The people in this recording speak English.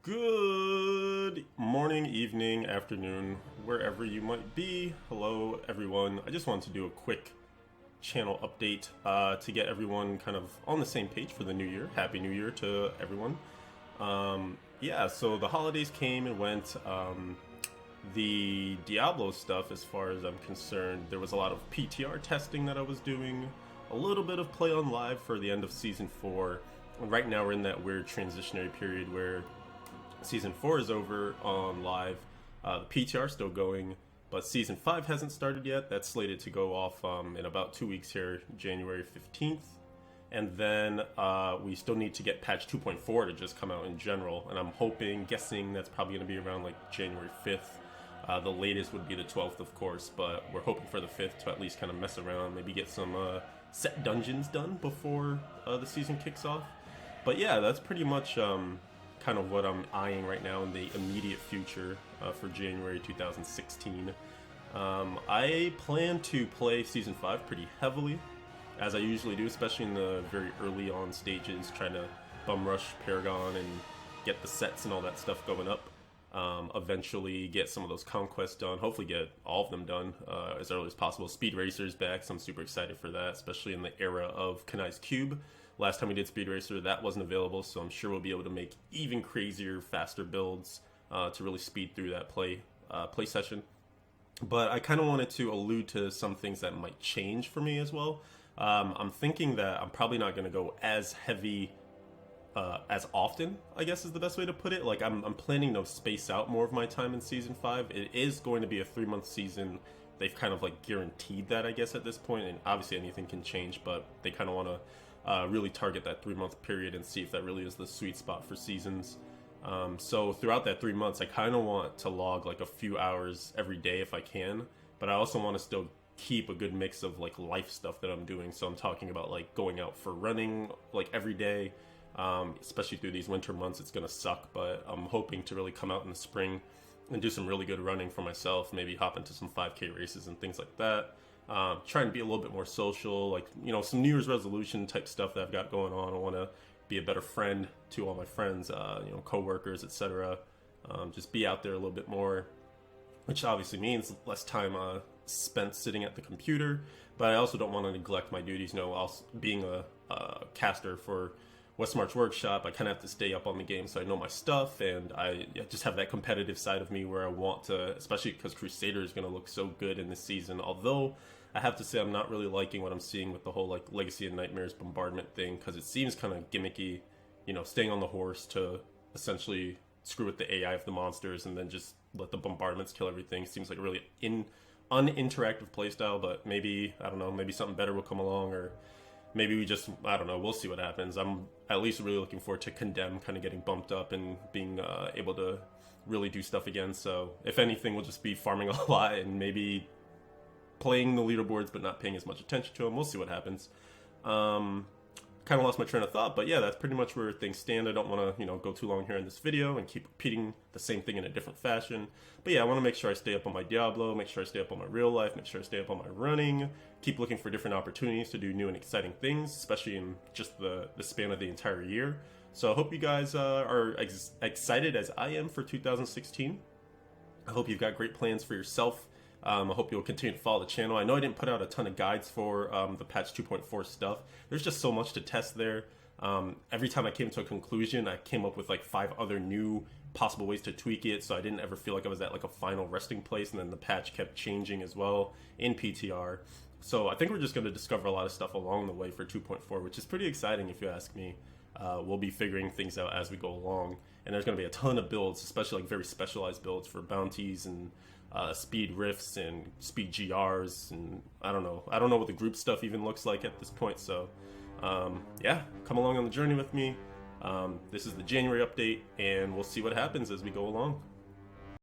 Good morning, evening, afternoon, wherever you might be. Hello, everyone. I just wanted to do a quick channel update to get everyone kind of on the same page for the new year. Happy New Year to everyone. Yeah, so the holidays came and went. The Diablo stuff, as far as I'm concerned, there was a lot of PTR testing that I was doing, a little bit of play on live for the end of Season 4. And right now we're in that weird transitionary period where Season 4 is over on live. The PTR is still going, but Season 5 hasn't started yet. That's slated to go off in about 2 weeks here, January 15th. And then we still need to get patch 2.4 to just come out in general. And I'm guessing that's probably going to be around like January 5th. The latest would be the 12th, of course, but we're hoping for the 5th to at least kind of mess around, maybe get some set dungeons done before the season kicks off. But yeah, that's pretty much kind of what I'm eyeing right now in the immediate future for January 2016. I plan to play Season 5 pretty heavily, as I usually do, especially in the very early on stages, trying to bum rush Paragon and get the sets and all that stuff going up. Eventually get some of those conquests done, hopefully get all of them done as early as possible. Speed Racer's back, so I'm super excited for that, especially in the era of Kanai's Cube. Last time we did Speed Racer, that wasn't available, so I'm sure we'll be able to make even crazier, faster builds to really speed through that play session. But I kind of wanted to allude to some things that might change for me as well. I'm thinking that I'm probably not going to go as heavy as often, I guess is the best way to put it. Like, I'm planning to space out more of my time in Season 5. It is going to be a 3-month season. They've kind of like guaranteed that, I guess, at this point, and obviously anything can change, but they kind of want to really target that 3-month period and see if that really is the sweet spot for seasons. So throughout that 3 months, I kind of want to log like a few hours every day if I can, but I also want to still keep a good mix of like life stuff that I'm doing. So I'm talking about like going out for running like every day, especially through these winter months. It's gonna suck, but I'm hoping to really come out in the spring and do some really good running for myself, maybe hop into some 5K races and things like that. Trying to be a little bit more social, like, you know, some New Year's resolution type stuff that I've got going on. I want to be a better friend to all my friends, you know, coworkers, etc. Just be out there a little bit more, which obviously means less time spent sitting at the computer. But I also don't want to neglect my duties. You know, also being a caster for West March Workshop, I kind of have to stay up on the game so I know my stuff, and I just have that competitive side of me where I want to, especially because Crusader is going to look so good in this season. Although I have to say I'm not really liking what I'm seeing with the whole like Legacy of Nightmares bombardment thing, because it seems kind of gimmicky, you know, staying on the horse to essentially screw with the AI of the monsters and then just let the bombardments kill everything. Seems like a really uninteractive playstyle, but maybe, I don't know, maybe something better will come along, or maybe we just, I don't know, we'll see what happens. I'm at least really looking forward to Condemn kind of getting bumped up and being able to really do stuff again. So if anything, we'll just be farming a lot and maybe playing the leaderboards but not paying as much attention to them. We'll see what happens. Kind of lost my train of thought, but yeah, that's pretty much where things stand. I don't want to, you know, go too long here in this video and keep repeating the same thing in a different fashion. But yeah, I want to make sure I stay up on my Diablo, make sure I stay up on my real life, make sure I stay up on my running, keep looking for different opportunities to do new and exciting things, especially in just the span of the entire year. So I hope you guys are excited as I am for 2016. I hope you've got great plans for yourself. I hope you'll continue to follow the channel. I know I didn't put out a ton of guides for the patch 2.4 stuff. There's just so much to test there. Every time I came to a conclusion, I came up with like 5 other new possible ways to tweak it, so I didn't ever feel like I was at like a final resting place, and then the patch kept changing as well in PTR. So I think we're just going to discover a lot of stuff along the way for 2.4, which is pretty exciting if you ask me. We'll be figuring things out as we go along, and there's going to be a ton of builds, especially like very specialized builds for bounties and speed rifts and speed GRs, and I don't know what the group stuff even looks like at this point. So yeah, come along on the journey with me. This is the January update, and we'll see what happens as we go along.